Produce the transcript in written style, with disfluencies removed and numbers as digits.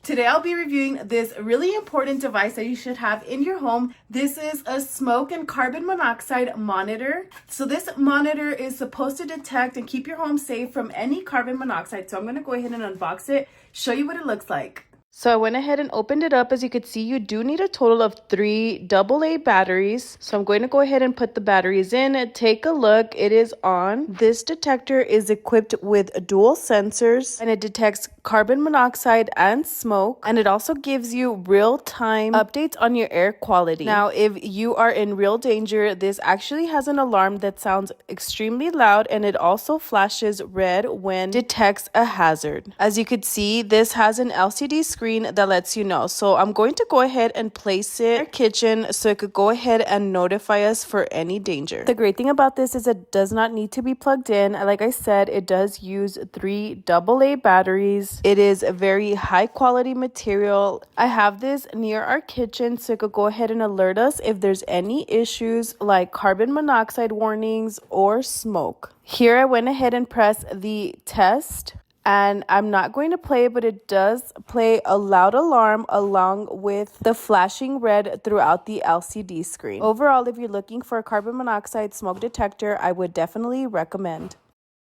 Today I'll be reviewing this really important device that you should have in your home. This is a smoke and carbon monoxide monitor. So this monitor is supposed to detect and keep your home safe from any carbon monoxide. So I'm going to go ahead and unbox it, show you what it looks like. So I went ahead and opened it up. As you can see, you do need a total of 3 AA batteries. So I'm going to go ahead and put the batteries in. Take a look. It is on. This detector is equipped with dual sensors and it detects carbon monoxide and smoke. And it also gives you real-time updates on your air quality. Now, if you are in real danger, this actually has an alarm that sounds extremely loud and it also flashes red when detects a hazard. As you could see, this has an LCD screen that lets you know. So I'm going to go ahead and place it in our kitchen so it could go ahead and notify us for any danger. The great thing about this is it does not need to be plugged in. Like I said, it does use 3 AA batteries. It is a very high quality material. I have this near our kitchen so it could go ahead and alert us if there's any issues like carbon monoxide warnings or smoke. Here I went ahead and pressed the test. And I'm not going to play, but it does play a loud alarm along with the flashing red throughout the LCD screen. Overall, if you're looking for a carbon monoxide smoke detector, I would definitely recommend.